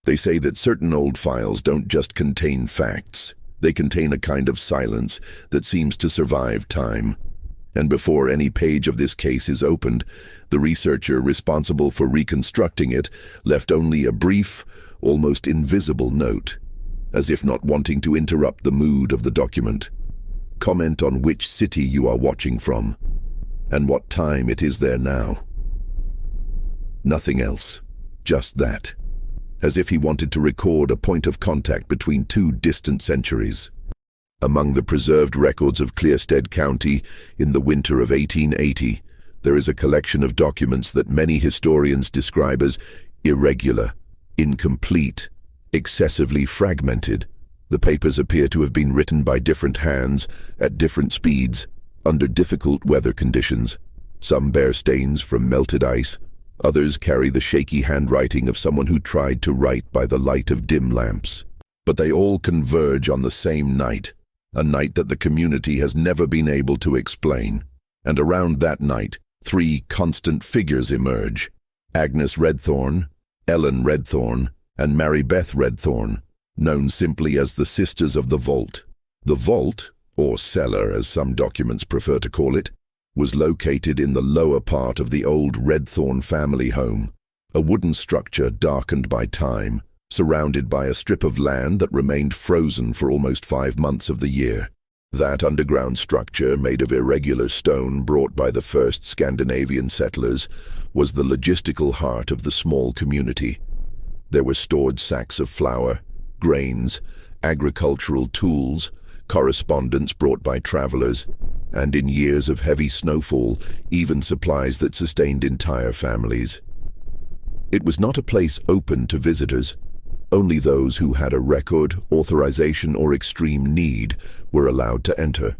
They say that certain old files don't just contain facts, they contain a kind of silence that seems to survive time. And before any page of this case is opened, the researcher responsible for reconstructing it left only a brief, almost invisible note, as if not wanting to interrupt the mood of the document. Comment on which city you are watching from, and what time it is there now. Nothing else, just that. As if he wanted to record a point of contact between two distant centuries. Among the preserved records of Clearstead County in the winter of 1880, there is a collection of documents that many historians describe as irregular, incomplete, excessively fragmented. The papers appear to have been written by different hands, at different speeds, under difficult weather conditions. Some bear stains from melted ice, others carry the shaky handwriting of someone who tried to write by the light of dim lamps. But they all converge on the same night, a night that the community has never been able to explain. And around that night, three constant figures emerge: Agnes Redthorn, Ellen Redthorn, and Mary Beth Redthorn, known simply as the Sisters of the Vault. The vault, or cellar as some documents prefer to call it, was located in the lower part of the old Redthorn family home, a wooden structure darkened by time, surrounded by a strip of land that remained frozen for almost 5 months of the year. That underground structure, made of irregular stone brought by the first Scandinavian settlers, was the logistical heart of the small community. There were stored sacks of flour, grains, agricultural tools, correspondence brought by travelers, and in years of heavy snowfall, even supplies that sustained entire families. It was not a place open to visitors. Only those who had a record, authorization, or extreme need were allowed to enter.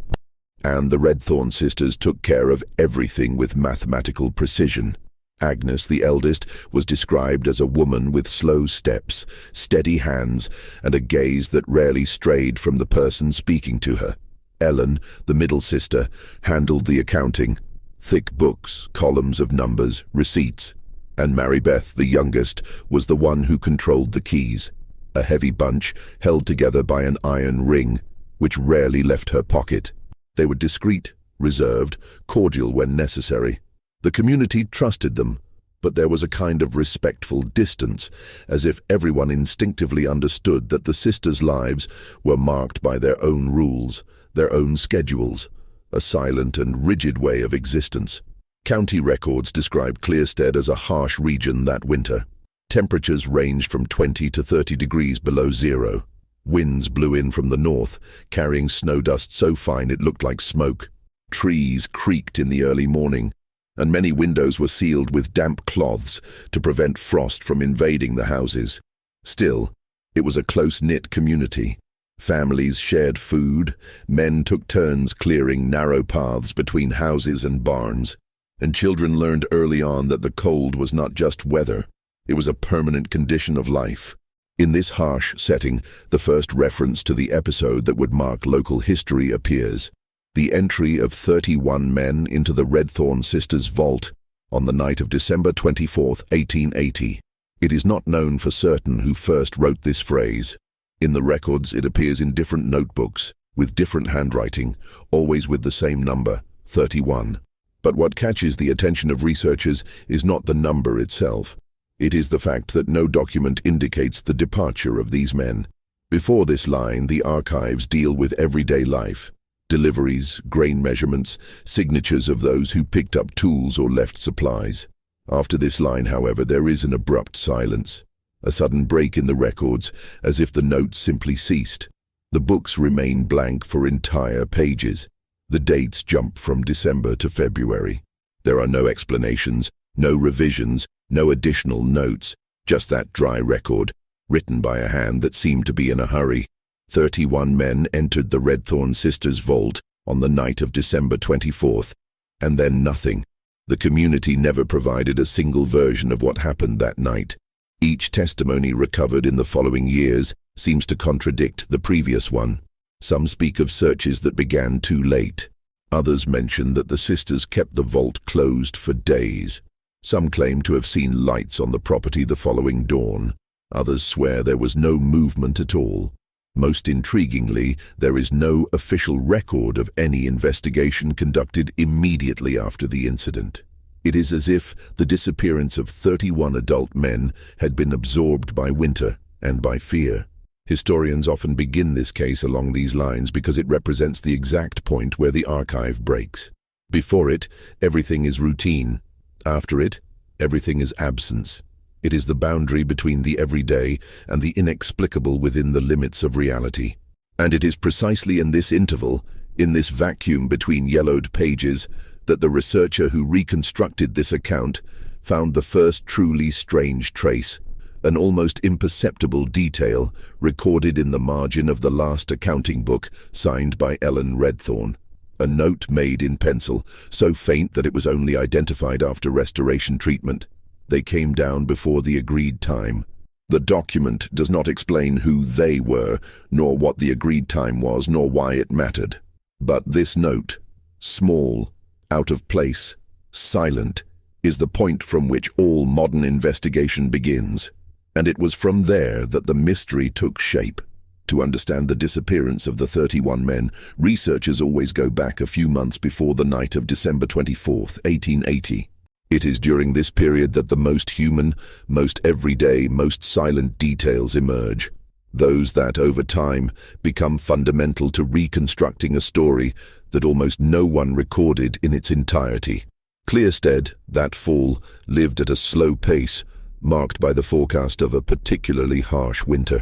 And the Redthorn sisters took care of everything with mathematical precision. Agnes, the eldest, was described as a woman with slow steps, steady hands, and a gaze that rarely strayed from the person speaking to her. Ellen, the middle sister, handled the accounting, thick books, columns of numbers, receipts. And Mary Beth, the youngest, was the one who controlled the keys, a heavy bunch held together by an iron ring, which rarely left her pocket. They were discreet, reserved, cordial when necessary. The community trusted them, but there was a kind of respectful distance, as if everyone instinctively understood that the sisters' lives were marked by their own rules, their own schedules, a silent and rigid way of existence. County records describe Clearstead as a harsh region that winter. Temperatures ranged from 20 to 30 degrees below zero. Winds blew in from the north, carrying snow dust so fine it looked like smoke. Trees creaked in the early morning, and many windows were sealed with damp cloths to prevent frost from invading the houses. Still, it was a close-knit community. Families shared food, men took turns clearing narrow paths between houses and barns, and children learned early on that the cold was not just weather, it was a permanent condition of life. In this harsh setting, the first reference to the episode that would mark local history appears: the entry of 31 men into the Redthorn sisters' vault on the night of December 24, 1880. It is not known for certain who first wrote this phrase. In the records, it appears in different notebooks, with different handwriting, always with the same number, 31. But what catches the attention of researchers is not the number itself. It is the fact that no document indicates the departure of these men. Before this line, the archives deal with everyday life: deliveries, grain measurements, signatures of those who picked up tools or left supplies. After this line, however, there is an abrupt silence, a sudden break in the records, as if the notes simply ceased. The books remain blank for entire pages. The dates jump from December to February. There are no explanations, no revisions, no additional notes, just that dry record, written by a hand that seemed to be in a hurry. 31 men entered the Redthorn sisters' vault on the night of December 24th, and then nothing. The community never provided a single version of what happened that night. Each testimony recovered in the following years seems to contradict the previous one. Some speak of searches that began too late. Others mention that the sisters kept the vault closed for days. Some claim to have seen lights on the property the following dawn. Others swear there was no movement at all. Most intriguingly, there is no official record of any investigation conducted immediately after the incident. It is as if the disappearance of 31 adult men had been absorbed by winter and by fear. Historians often begin this case along these lines because it represents the exact point where the archive breaks. Before it, everything is routine. After it, everything is absence. It is the boundary between the everyday and the inexplicable within the limits of reality. And it is precisely in this interval, in this vacuum between yellowed pages, that the researcher who reconstructed this account found the first truly strange trace, an almost imperceptible detail recorded in the margin of the last accounting book signed by Ellen Redthorn. A note made in pencil, so faint that it was only identified after restoration treatment. They came down before the agreed time. The document does not explain who they were, nor what the agreed time was, nor why it mattered. But this note, small, out of place, silent, is the point from which all modern investigation begins. And it was from there that the mystery took shape. To understand the disappearance of the 31 men, researchers always go back a few months before the night of December 24th, 1880. It is during this period that the most human, most everyday, most silent details emerge. Those that, over time, become fundamental to reconstructing a story that almost no one recorded in its entirety. Clearstead, that fall, lived at a slow pace, marked by the forecast of a particularly harsh winter.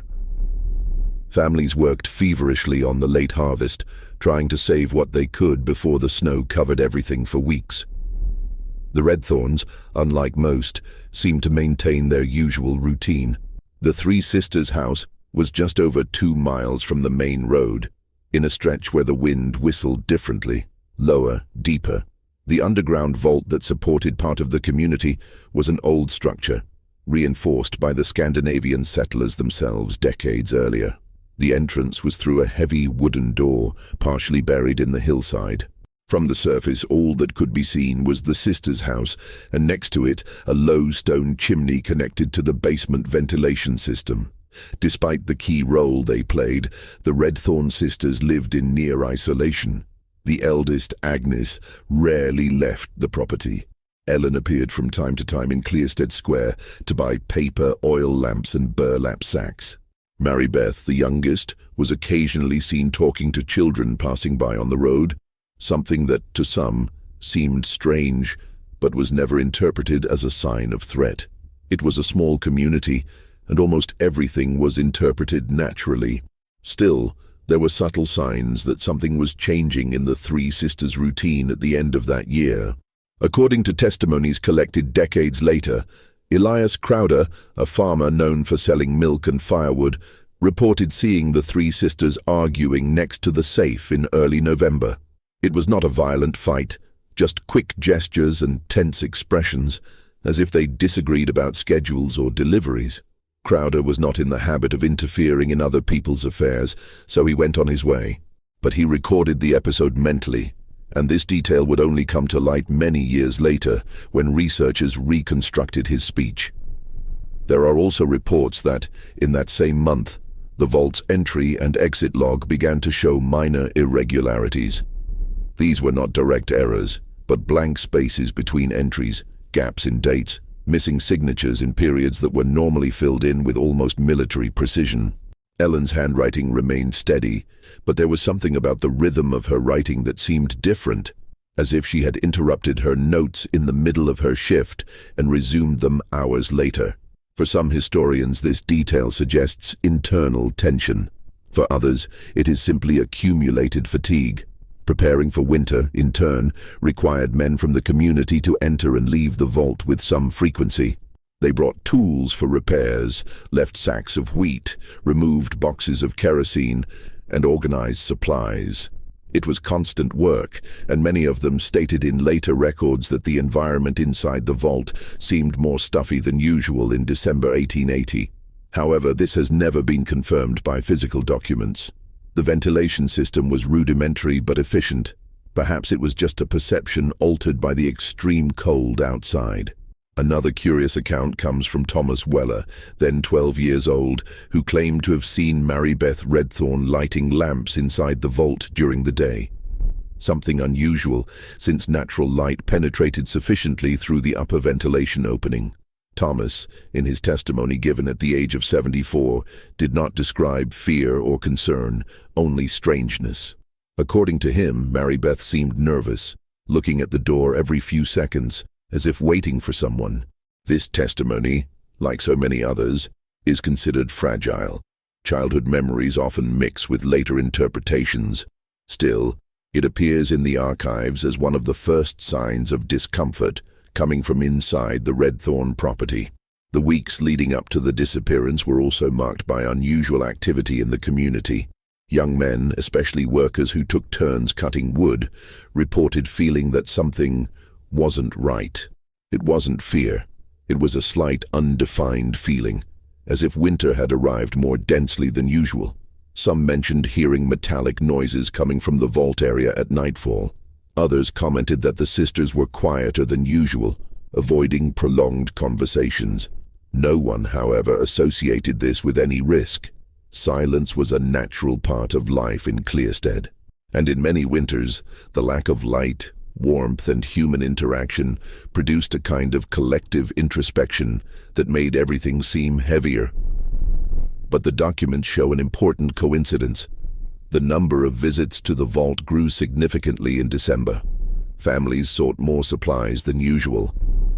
Families worked feverishly on the late harvest, trying to save what they could before the snow covered everything for weeks. The Redthorns, unlike most, seemed to maintain their usual routine. The Three Sisters' house was just over 2 miles from the main road, in a stretch where the wind whistled differently, lower, deeper. The underground vault that supported part of the community was an old structure, reinforced by the Scandinavian settlers themselves decades earlier. The entrance was through a heavy wooden door, partially buried in the hillside. From the surface, all that could be seen was the sisters' house, and next to it, a low stone chimney connected to the basement ventilation system. Despite the key role they played, the Redthorn sisters lived in near isolation. The eldest, Agnes, rarely left the property. Ellen appeared from time to time in Clearstead Square to buy paper, oil lamps and burlap sacks. Mary Beth, the youngest, was occasionally seen talking to children passing by on the road, something that, to some, seemed strange, but was never interpreted as a sign of threat. It was a small community, and almost everything was interpreted naturally. Still, there were subtle signs that something was changing in the Three Sisters' routine at the end of that year. According to testimonies collected decades later, Elias Crowder, a farmer known for selling milk and firewood, reported seeing the Three Sisters arguing next to the safe in early November. It was not a violent fight, just quick gestures and tense expressions, as if they disagreed about schedules or deliveries. Crowder was not in the habit of interfering in other people's affairs, so he went on his way. But he recorded the episode mentally, and this detail would only come to light many years later when researchers reconstructed his speech. There are also reports that, in that same month, the vault's entry and exit log began to show minor irregularities. These were not direct errors, but blank spaces between entries, gaps in dates, missing signatures in periods that were normally filled in with almost military precision. Ellen's handwriting remained steady, but there was something about the rhythm of her writing that seemed different, as if she had interrupted her notes in the middle of her shift and resumed them hours later. For some historians, this detail suggests internal tension. For others, it is simply accumulated fatigue. Preparing for winter, in turn, required men from the community to enter and leave the vault with some frequency. They brought tools for repairs, left sacks of wheat, removed boxes of kerosene, and organized supplies. It was constant work, and many of them stated in later records that the environment inside the vault seemed more stuffy than usual in December 1880. However, this has never been confirmed by physical documents. The ventilation system was rudimentary but efficient. Perhaps it was just a perception altered by the extreme cold outside. Another curious account comes from Thomas Weller, then 12 years old, who claimed to have seen Marybeth Redthorn lighting lamps inside the vault during the day. Something unusual, since natural light penetrated sufficiently through the upper ventilation opening. Thomas, in his testimony given at the age of 74, did not describe fear or concern, only strangeness. According to him, Marybeth seemed nervous, looking at the door every few seconds, as if waiting for someone. This testimony, like so many others, is considered fragile. Childhood memories often mix with later interpretations. Still, it appears in the archives as one of the first signs of discomfort coming from inside the Redthorn property. The weeks leading up to the disappearance were also marked by unusual activity in the community. Young men, especially workers who took turns cutting wood, reported feeling that something wasn't right. It wasn't fear. It was a slight, undefined feeling, as if winter had arrived more densely than usual. Some mentioned hearing metallic noises coming from the vault area at nightfall. Others commented that the sisters were quieter than usual, avoiding prolonged conversations. No one, however, associated this with any risk. Silence was a natural part of life in Clearstead, and in many winters, the lack of light, warmth, and human interaction produced a kind of collective introspection that made everything seem heavier. But the documents show an important coincidence. The number of visits to the vault grew significantly in December. Families sought more supplies than usual.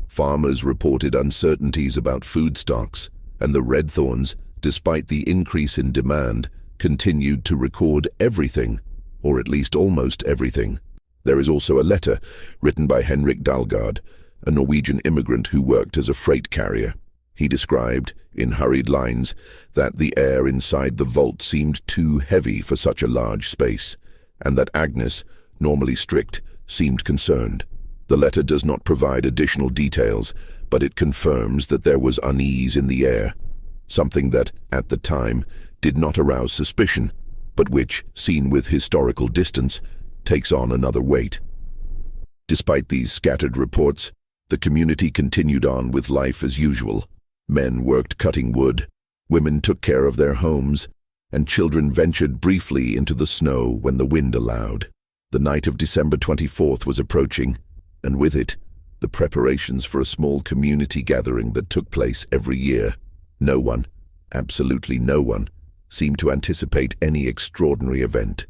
Farmers reported uncertainties about food stocks, and the Redthorns, despite the increase in demand, continued to record everything, or at least almost everything. There is also a letter written by Henrik Dalgard, a Norwegian immigrant who worked as a freight carrier. He described, in hurried lines, that the air inside the vault seemed too heavy for such a large space, and that Agnes, normally strict, seemed concerned. The letter does not provide additional details, but it confirms that there was unease in the air, something that, at the time, did not arouse suspicion, but which, seen with historical distance, takes on another weight. Despite these scattered reports, the community continued on with life as usual. Men worked cutting wood, women took care of their homes, and children ventured briefly into the snow when the wind allowed. The night of December 24th was approaching, and with it, the preparations for a small community gathering that took place every year. No one, absolutely no one, seemed to anticipate any extraordinary event.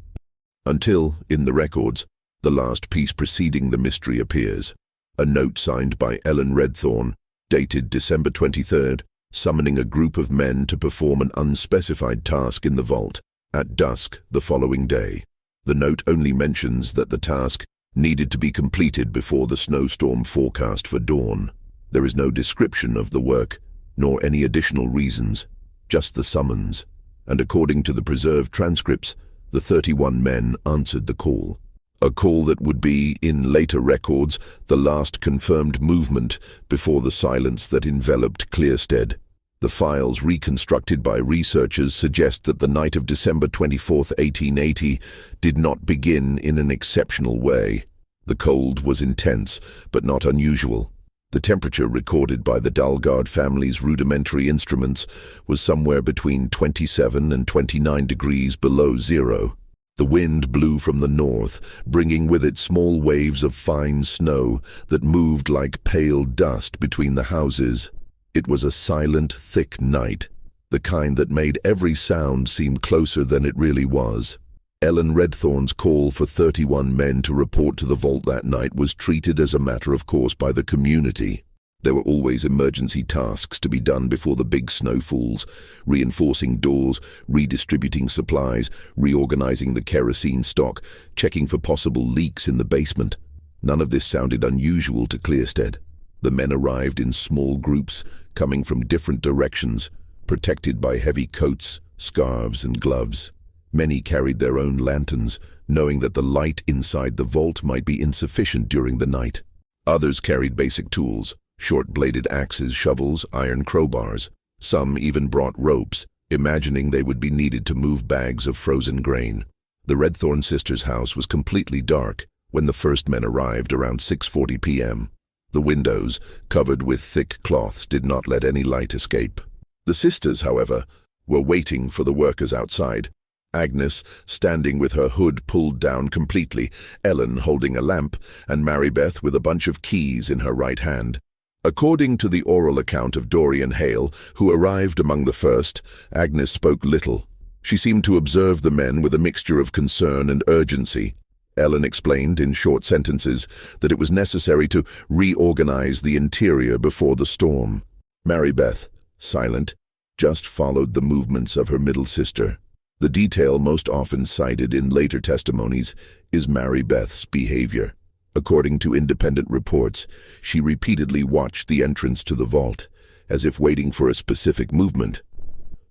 Until, in the records, the last piece preceding the mystery appears. A note signed by Ellen Redthorn, dated December 23rd, summoning a group of men to perform an unspecified task in the vault at dusk the following day. The note only mentions that the task needed to be completed before the snowstorm forecast for dawn. There is no description of the work, nor any additional reasons, just the summons. And according to the preserved transcripts, the 31 men answered the call. A call that would be, in later records, the last confirmed movement before the silence that enveloped Clearstead. The files reconstructed by researchers suggest that the night of December 24, 1880, did not begin in an exceptional way. The cold was intense, but not unusual. The temperature recorded by the Dalgard family's rudimentary instruments was somewhere between 27 and 29 degrees below zero. The wind blew from the north, bringing with it small waves of fine snow that moved like pale dust between the houses. It was a silent, thick night, the kind that made every sound seem closer than it really was. Ellen Redthorn's call for 31 men to report to the vault that night was treated as a matter of course by the community. There were always emergency tasks to be done before the big snowfalls: reinforcing doors, redistributing supplies, reorganizing the kerosene stock, checking for possible leaks in the basement. None of this sounded unusual to Clearstead. The men arrived in small groups, coming from different directions, protected by heavy coats, scarves, and gloves. Many carried their own lanterns, knowing that the light inside the vault might be insufficient during the night. Others carried basic tools: short-bladed axes, shovels, iron crowbars. Some even brought ropes, imagining they would be needed to move bags of frozen grain. The Redthorn sisters' house was completely dark when the first men arrived around 6:40 p.m. The windows, covered with thick cloths, did not let any light escape. The sisters, however, were waiting for the workers outside. Agnes, standing with her hood pulled down completely, Ellen holding a lamp, and Marybeth with a bunch of keys in her right hand. According to the oral account of Dorian Hale, who arrived among the first, Agnes spoke little. She seemed to observe the men with a mixture of concern and urgency. Ellen explained in short sentences that it was necessary to reorganize the interior before the storm. Marybeth, silent, just followed the movements of her middle sister. The detail most often cited in later testimonies is Marybeth's behavior. According to independent reports, she repeatedly watched the entrance to the vault, as if waiting for a specific movement.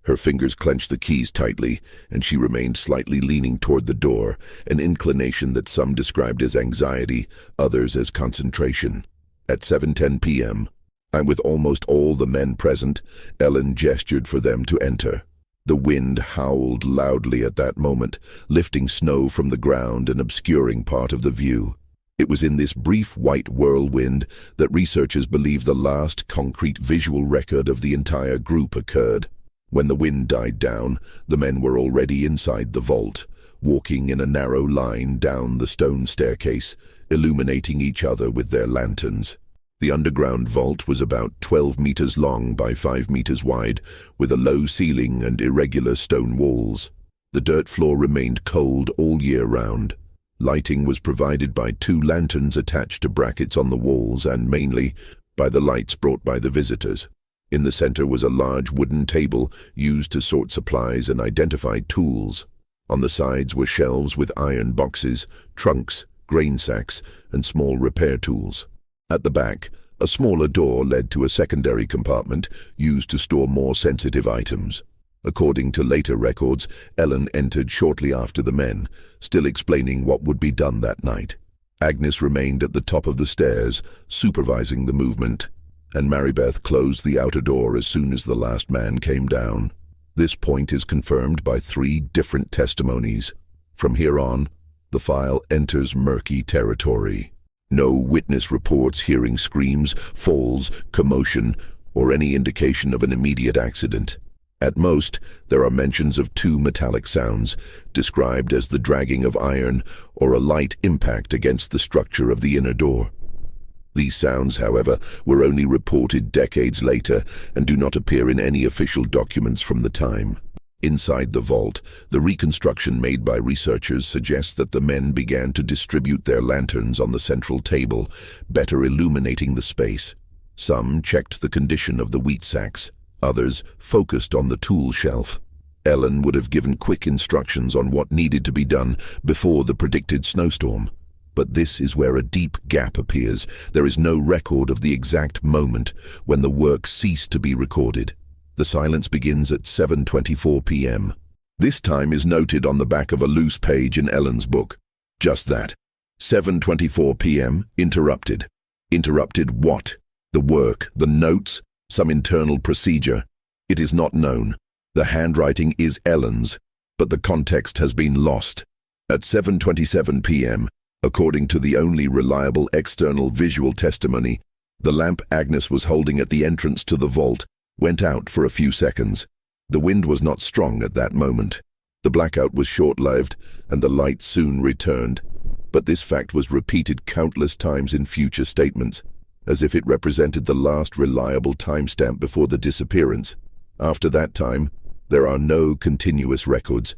Her fingers clenched the keys tightly, and she remained slightly leaning toward the door, an inclination that some described as anxiety, others as concentration. At 7:10 p.m., and with almost all the men present, Ellen gestured for them to enter. The wind howled loudly at that moment, lifting snow from the ground and obscuring part of the view. It was in this brief white whirlwind that researchers believe the last concrete visual record of the entire group occurred. When the wind died down, the men were already inside the vault, walking in a narrow line down the stone staircase, illuminating each other with their lanterns. The underground vault was about 12 meters long by 5 meters wide, with a low ceiling and irregular stone walls. The dirt floor remained cold all year round. Lighting was provided by 2 lanterns attached to brackets on the walls and mainly by the lights brought by the visitors. In the center was a large wooden table used to sort supplies and identify tools. On the sides were shelves with iron boxes, trunks, grain sacks, and small repair tools. At the back, a smaller door led to a secondary compartment used to store more sensitive items. According to later records, Ellen entered shortly after the men, still explaining what would be done that night. Agnes remained at the top of the stairs, supervising the movement, and Marybeth closed the outer door as soon as the last man came down. This point is confirmed by 3 different testimonies. From here on, the file enters murky territory. No witness reports hearing screams, falls, commotion, or any indication of an immediate accident. At most, there are mentions of 2 metallic sounds, described as the dragging of iron or a light impact against the structure of the inner door. These sounds, however, were only reported decades later and do not appear in any official documents from the time. Inside the vault, the reconstruction made by researchers suggests that the men began to distribute their lanterns on the central table, better illuminating the space. Some checked the condition of the wheat sacks. Others focused on the tool shelf. Ellen would have given quick instructions on what needed to be done before the predicted snowstorm. But this is where a deep gap appears. There is no record of the exact moment when the work ceased to be recorded. The silence begins at 7:24 p.m. This time is noted on the back of a loose page in Ellen's book. Just that. 7:24 p.m. interrupted. Interrupted what? The work, the notes, some internal procedure. It is not known. The handwriting is Ellen's, but the context has been lost. At 7:27 p.m., according to the only reliable external visual testimony, the lamp Agnes was holding at the entrance to the vault went out for a few seconds. The wind was not strong at that moment. The blackout was short-lived, and the light soon returned. But this fact was repeated countless times in future statements, as if it represented the last reliable timestamp before the disappearance. After that time, there are no continuous records.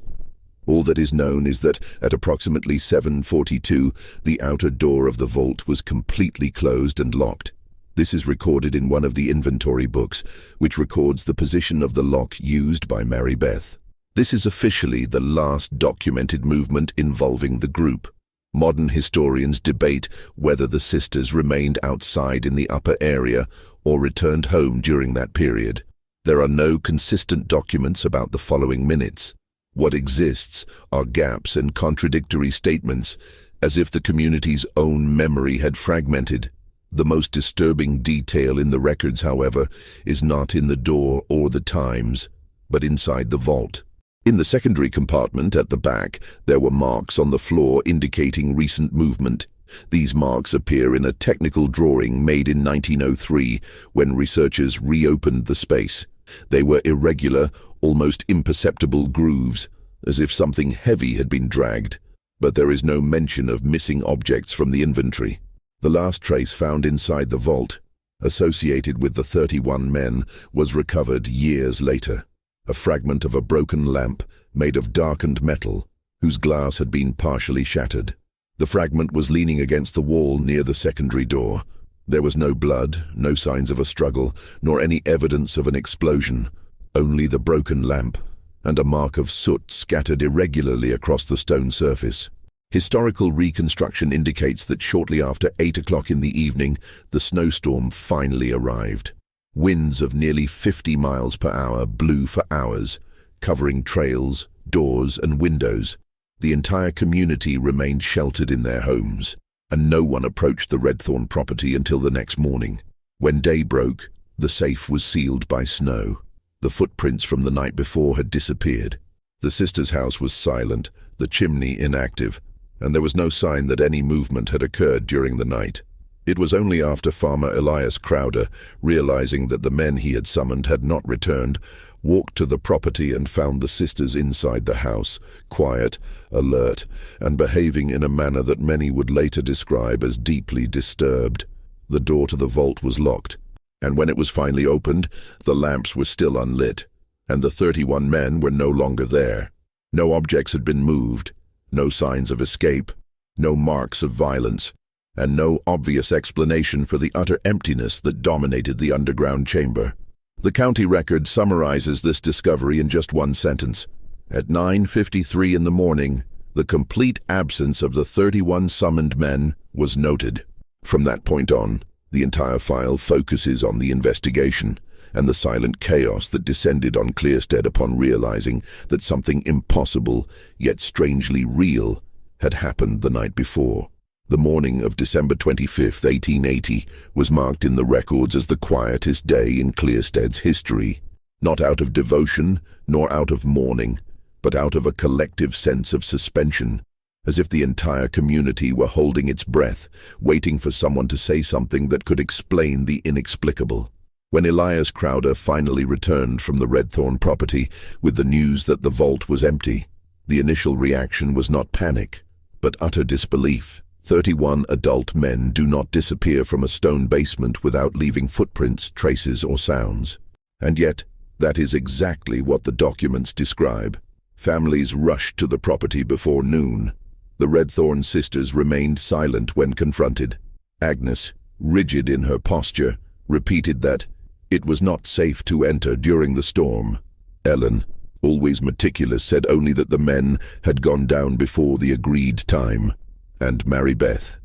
All that is known is that at approximately 7:42, the outer door of the vault was completely closed and locked. This is recorded in one of the inventory books, which records the position of the lock used by Marybeth. This is officially the last documented movement involving the group. Modern historians debate whether the sisters remained outside in the upper area or returned home during that period. There are no consistent documents about the following minutes. What exists are gaps and contradictory statements, as if the community's own memory had fragmented. The most disturbing detail in the records, however, is not in the door or the times, but inside the vault. In the secondary compartment at the back, there were marks on the floor indicating recent movement. These marks appear in a technical drawing made in 1903 when researchers reopened the space. They were irregular, almost imperceptible grooves, as if something heavy had been dragged. But there is no mention of missing objects from the inventory. The last trace found inside the vault, associated with the 31 men, was recovered years later. A fragment of a broken lamp made of darkened metal, whose glass had been partially shattered. The fragment was leaning against the wall near the secondary door. There was no blood, no signs of a struggle, nor any evidence of an explosion. Only the broken lamp, and a mark of soot scattered irregularly across the stone surface. Historical reconstruction indicates that shortly after 8 o'clock in the evening, the snowstorm finally arrived. Winds of nearly 50 miles per hour blew for hours, covering trails, doors, and windows. The entire community remained sheltered in their homes, and no one approached the Redthorn property until the next morning. When day broke, the safe was sealed by snow. The footprints from the night before had disappeared. The sisters' house was silent, the chimney inactive, and there was no sign that any movement had occurred during the night. It was only after Farmer Elias Crowder, realizing that the men he had summoned had not returned, walked to the property and found the sisters inside the house, quiet, alert, and behaving in a manner that many would later describe as deeply disturbed. The door to the vault was locked, and when it was finally opened, the lamps were still unlit, and the 31 men were no longer there. No objects had been moved, no signs of escape, no marks of violence, and no obvious explanation for the utter emptiness that dominated the underground chamber. The county record summarizes this discovery in just one sentence. At 9:53 in the morning, the complete absence of the 31 summoned men was noted. From that point on, the entire file focuses on the investigation and the silent chaos that descended on Clearstead upon realizing that something impossible, yet strangely real, had happened the night before. The morning of December 25, 1880, was marked in the records as the quietest day in Clearstead's history, not out of devotion nor out of mourning, but out of a collective sense of suspension, as if the entire community were holding its breath, waiting for someone to say something that could explain the inexplicable. When Elias Crowder finally returned from the Redthorn property with the news that the vault was empty, the initial reaction was not panic, but utter disbelief. 31 adult men do not disappear from a stone basement without leaving footprints, traces, or sounds. And yet, that is exactly what the documents describe. Families rushed to the property before noon. The Redthorn sisters remained silent when confronted. Agnes, rigid in her posture, repeated that it was not safe to enter during the storm. Ellen, always meticulous, said only that the men had gone down before the agreed time. And Marybeth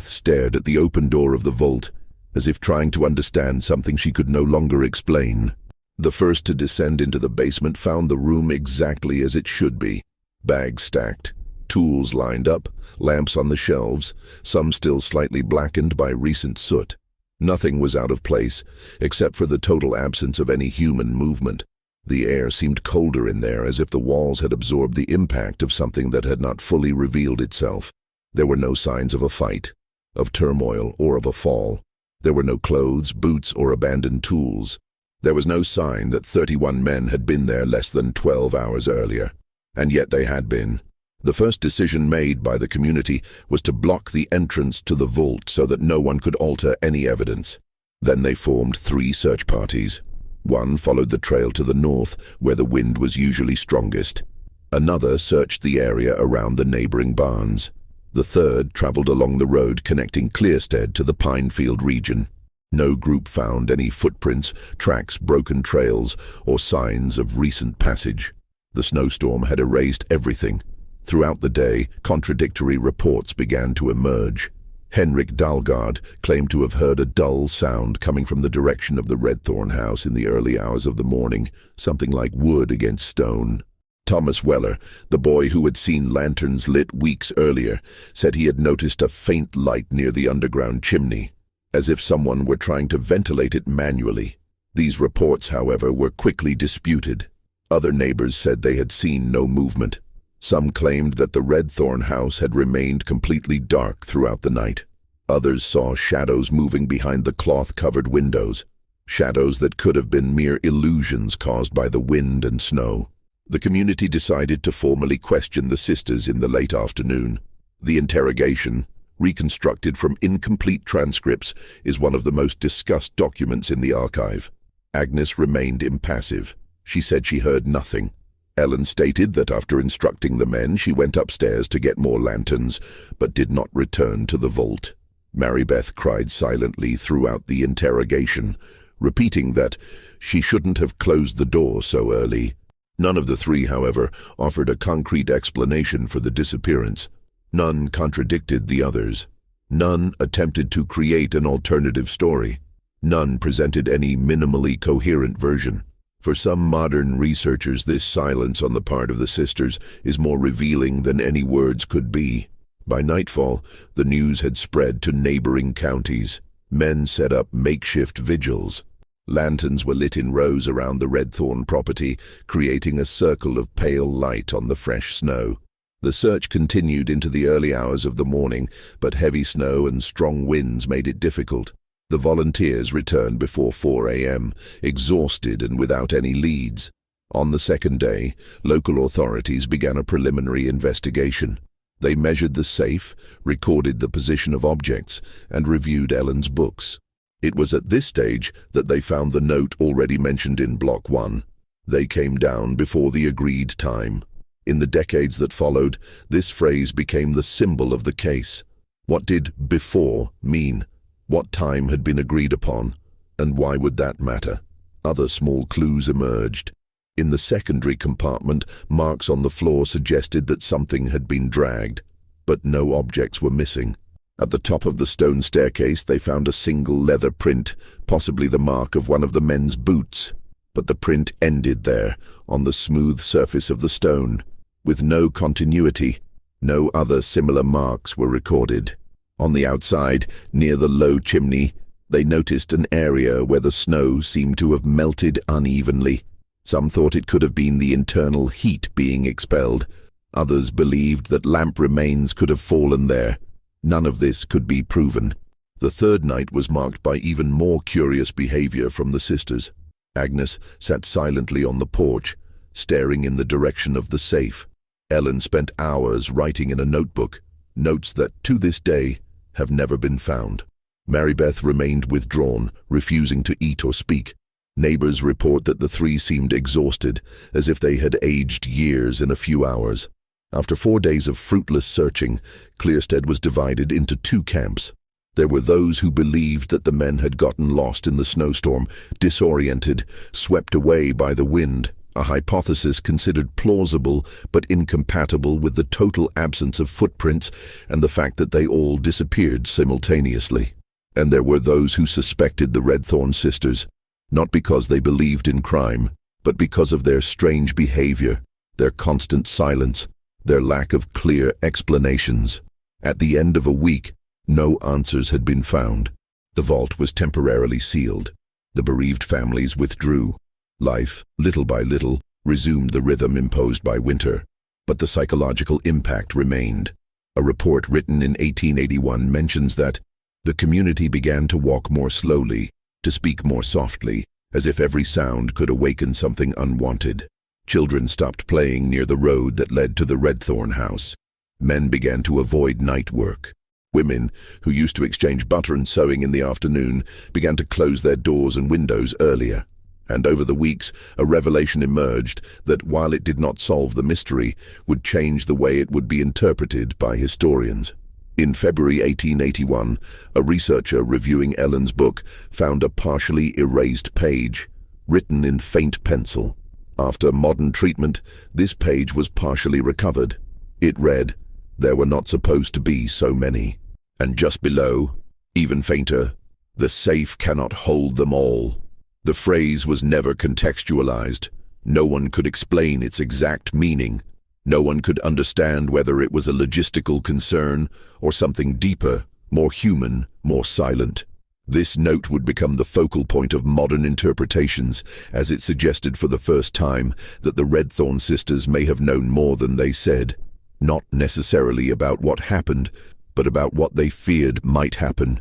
stared at the open door of the vault, as if trying to understand something she could no longer explain. The first to descend into the basement found the room exactly as it should be. Bags stacked, tools lined up, lamps on the shelves, some still slightly blackened by recent soot. Nothing was out of place, except for the total absence of any human movement. The air seemed colder in there, as if the walls had absorbed the impact of something that had not fully revealed itself. There were no signs of a fight, of turmoil, or of a fall. There were no clothes, boots, or abandoned tools. There was no sign that 31 men had been there less than 12 hours earlier. And yet they had been. The first decision made by the community was to block the entrance to the vault so that no one could alter any evidence. Then they formed 3 search parties. One followed the trail to the north, where the wind was usually strongest. Another searched the area around the neighboring barns. The third traveled along the road connecting Clearstead to the Pinefield region. No group found any footprints, tracks, broken trails, or signs of recent passage. The snowstorm had erased everything. Throughout the day, contradictory reports began to emerge. Henrik Dalgard claimed to have heard a dull sound coming from the direction of the Redthorn house in the early hours of the morning, something like wood against stone. Thomas Weller, the boy who had seen lanterns lit weeks earlier, said he had noticed a faint light near the underground chimney, as if someone were trying to ventilate it manually. These reports, however, were quickly disputed. Other neighbors said they had seen no movement. Some claimed that the Redthorn house had remained completely dark throughout the night. Others saw shadows moving behind the cloth-covered windows, shadows that could have been mere illusions caused by the wind and snow. The community decided to formally question the sisters in the late afternoon. The interrogation, reconstructed from incomplete transcripts, is one of the most discussed documents in the archive. Agnes remained impassive. She said she heard nothing. Ellen stated that after instructing the men, she went upstairs to get more lanterns, but did not return to the vault. Marybeth cried silently throughout the interrogation, repeating that she shouldn't have closed the door so early. None of the three, however, offered a concrete explanation for the disappearance. None contradicted the others. None attempted to create an alternative story. None presented any minimally coherent version. For some modern researchers, this silence on the part of the sisters is more revealing than any words could be. By nightfall, the news had spread to neighboring counties. Men set up makeshift vigils. Lanterns were lit in rows around the Redthorn property, creating a circle of pale light on the fresh snow. The search continued into the early hours of the morning, but heavy snow and strong winds made it difficult. The volunteers returned before 4 a.m., exhausted and without any leads. On the second day, local authorities began a preliminary investigation. They measured the safe, recorded the position of objects, and reviewed Ellen's books. It was at this stage that they found the note already mentioned in Block 1. They came down before the agreed time. In the decades that followed, this phrase became the symbol of the case. What did "before" mean? What time had been agreed upon? And why would that matter? Other small clues emerged. In the secondary compartment, marks on the floor suggested that something had been dragged, but no objects were missing. At the top of the stone staircase, they found a single leather print, possibly the mark of one of the men's boots. But the print ended there, on the smooth surface of the stone. With no continuity, no other similar marks were recorded. On the outside, near the low chimney, they noticed an area where the snow seemed to have melted unevenly. Some thought it could have been the internal heat being expelled. Others believed that lamp remains could have fallen there. None of this could be proven. The third night was marked by even more curious behavior from the sisters. Agnes sat silently on the porch, staring in the direction of the safe. Ellen spent hours writing in a notebook, notes that, to this day, have never been found. Marybeth remained withdrawn, refusing to eat or speak. Neighbors report that the three seemed exhausted, as if they had aged years in a few hours. After 4 days of fruitless searching, Clearstead was divided into 2 camps. There were those who believed that the men had gotten lost in the snowstorm, disoriented, swept away by the wind, a hypothesis considered plausible but incompatible with the total absence of footprints and the fact that they all disappeared simultaneously. And there were those who suspected the Redthorn sisters, not because they believed in crime, but because of their strange behavior, their constant silence, their lack of clear explanations. At the end of a week, no answers had been found. The vault was temporarily sealed. The bereaved families withdrew. Life, little by little, resumed the rhythm imposed by winter, but the psychological impact remained. A report written in 1881 mentions that the community began to walk more slowly, to speak more softly, as if every sound could awaken something unwanted. Children stopped playing near the road that led to the Redthorn house. Men began to avoid night work. Women, who used to exchange butter and sewing in the afternoon, began to close their doors and windows earlier. And over the weeks, a revelation emerged that, while it did not solve the mystery, would change the way it would be interpreted by historians. In February 1881, a researcher reviewing Ellen's book found a partially erased page, written in faint pencil. After modern treatment, this page was partially recovered. It read, "There were not supposed to be so many." And just below, even fainter, "The safe cannot hold them all." The phrase was never contextualized. No one could explain its exact meaning. No one could understand whether it was a logistical concern or something deeper, more human, more silent. This note would become the focal point of modern interpretations, as it suggested for the first time that the Redthorn sisters may have known more than they said, not necessarily about what happened, but about what they feared might happen.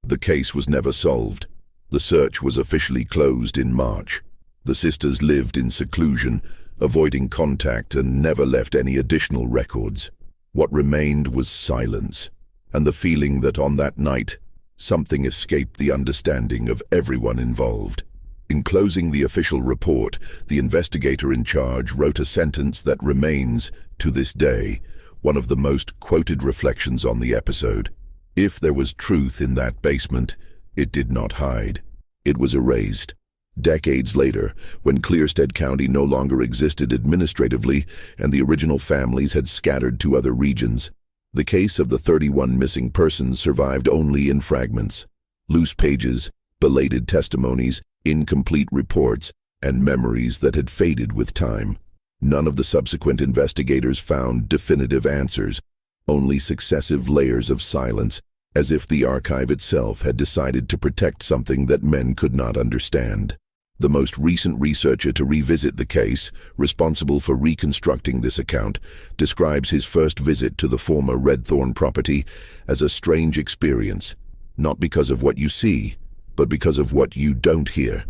The case was never solved. The search was officially closed in March. The sisters lived in seclusion, avoiding contact, and never left any additional records. What remained was silence, and the feeling that on that night, something escaped the understanding of everyone involved. In closing the official report, the investigator in charge wrote a sentence that remains, to this day, one of the most quoted reflections on the episode. If there was truth in that basement, it did not hide. It was erased. Decades later, when Clearstead County no longer existed administratively and the original families had scattered to other regions, the case of the 31 missing persons survived only in fragments. Loose pages, belated testimonies, incomplete reports, and memories that had faded with time. None of the subsequent investigators found definitive answers, only successive layers of silence, as if the archive itself had decided to protect something that men could not understand. The most recent researcher to revisit the case, responsible for reconstructing this account, describes his first visit to the former Redthorn property as a strange experience, not because of what you see, but because of what you don't hear.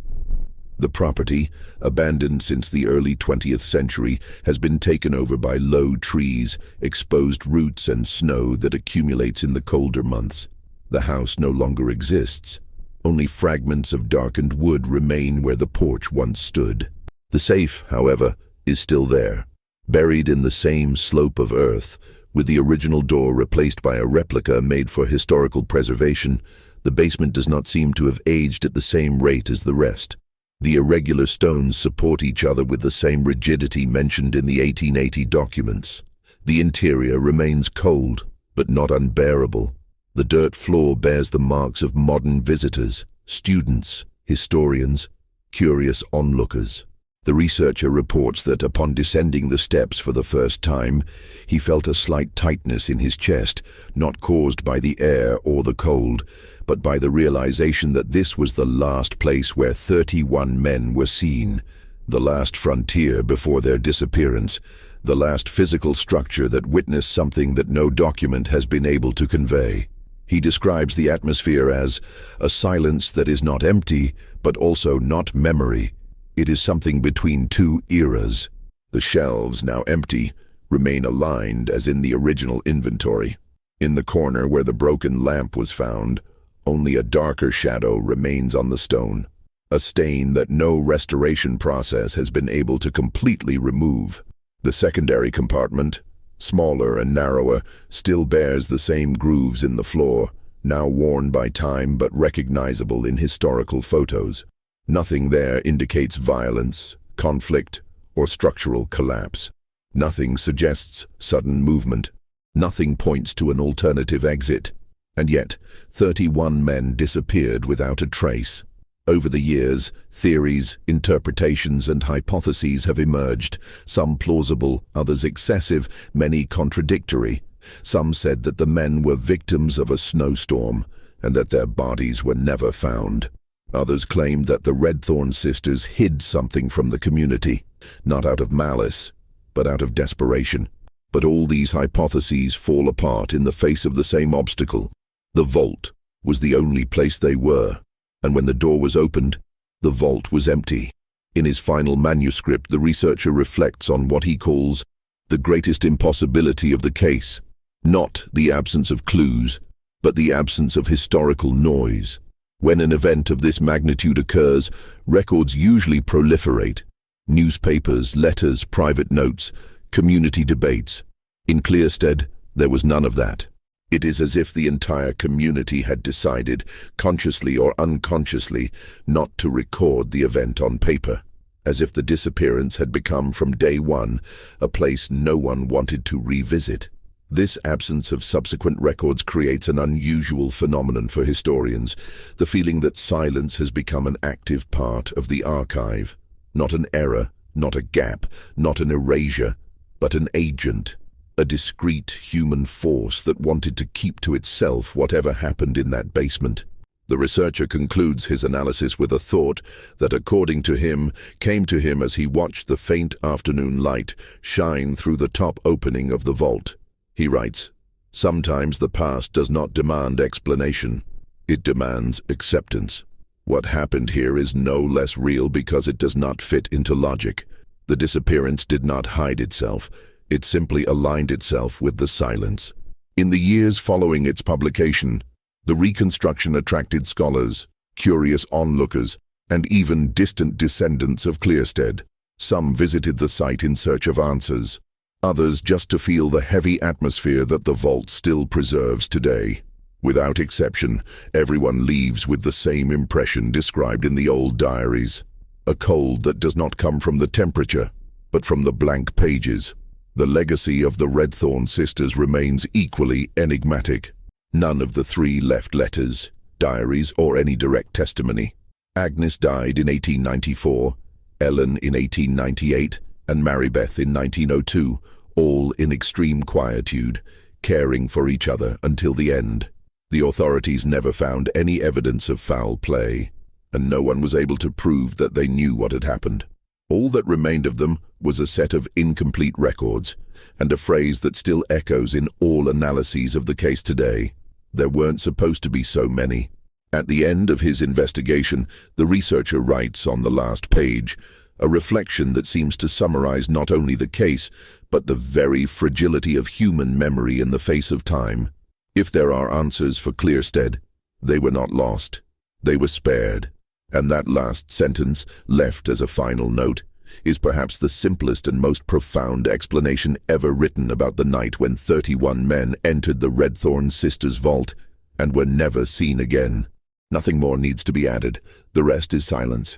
The property, abandoned since the early 20th century, has been taken over by low trees, exposed roots, and snow that accumulates in the colder months. The house no longer exists. Only fragments of darkened wood remain where the porch once stood. The safe, however, is still there, buried in the same slope of earth, with the original door replaced by a replica made for historical preservation. The basement does not seem to have aged at the same rate as the rest. The irregular stones support each other with the same rigidity mentioned in the 1880 documents. The interior remains cold, but not unbearable. The dirt floor bears the marks of modern visitors, students, historians, curious onlookers. The researcher reports that upon descending the steps for the first time, he felt a slight tightness in his chest, not caused by the air or the cold, but by the realization that this was the last place where 31 men were seen, the last frontier before their disappearance, the last physical structure that witnessed something that no document has been able to convey. He describes the atmosphere as a silence that is not empty, but also not memory. It is something between two eras. The shelves, now empty, remain aligned as in the original inventory. In the corner where the broken lamp was found, only a darker shadow remains on the stone, a stain that no restoration process has been able to completely remove. The secondary compartment, smaller and narrower, still bears the same grooves in the floor, now worn by time but recognizable in historical photos. Nothing there indicates violence, conflict, or structural collapse. Nothing suggests sudden movement. Nothing points to an alternative exit. And yet, 31 men disappeared without a trace. Over the years, theories, interpretations, and hypotheses have emerged, some plausible, others excessive, many contradictory. Some said that the men were victims of a snowstorm, and that their bodies were never found. Others claimed that the Redthorn sisters hid something from the community, not out of malice, but out of desperation. But all these hypotheses fall apart in the face of the same obstacle. The vault was the only place they were, and when the door was opened, the vault was empty. In his final manuscript, the researcher reflects on what he calls the greatest impossibility of the case. Not the absence of clues, but the absence of historical noise. When an event of this magnitude occurs, records usually proliferate. Newspapers, letters, private notes, community debates. In Clearstead, there was none of that. It is as if the entire community had decided, consciously or unconsciously, not to record the event on paper. As if the disappearance had become from day one a place no one wanted to revisit. This absence of subsequent records creates an unusual phenomenon for historians, the feeling that silence has become an active part of the archive. Not an error, not a gap, not an erasure, but an agent. A discrete human force that wanted to keep to itself whatever happened in that basement. The researcher concludes his analysis with a thought that, according to him, came to him as he watched the faint afternoon light shine through the top opening of the vault. He writes, "Sometimes the past does not demand explanation. It demands acceptance. What happened here is no less real because it does not fit into logic. The disappearance did not hide itself. It simply aligned itself with the silence." In the years following its publication, the reconstruction attracted scholars, curious onlookers, and even distant descendants of Clearstead. Some visited the site in search of answers, others just to feel the heavy atmosphere that the vault still preserves today. Without exception, everyone leaves with the same impression described in the old diaries: a cold that does not come from the temperature, but from the blank pages. The legacy of the Redthorn sisters remains equally enigmatic. None of the three left letters, diaries, or any direct testimony. Agnes died in 1894, Ellen in 1898, and Marybeth in 1902, all in extreme quietude, caring for each other until the end. The authorities never found any evidence of foul play, and no one was able to prove that they knew what had happened. All that remained of them was a set of incomplete records, and a phrase that still echoes in all analyses of the case today: "There weren't supposed to be so many." At the end of his investigation, the researcher writes on the last page, a reflection that seems to summarize not only the case, but the very fragility of human memory in the face of time. If there are answers for Clearstead, they were not lost. They were spared. And that last sentence, left as a final note, is perhaps the simplest and most profound explanation ever written about the night when 31 men entered the Redthorn sisters' vault and were never seen again. Nothing more needs to be added. The rest is silence.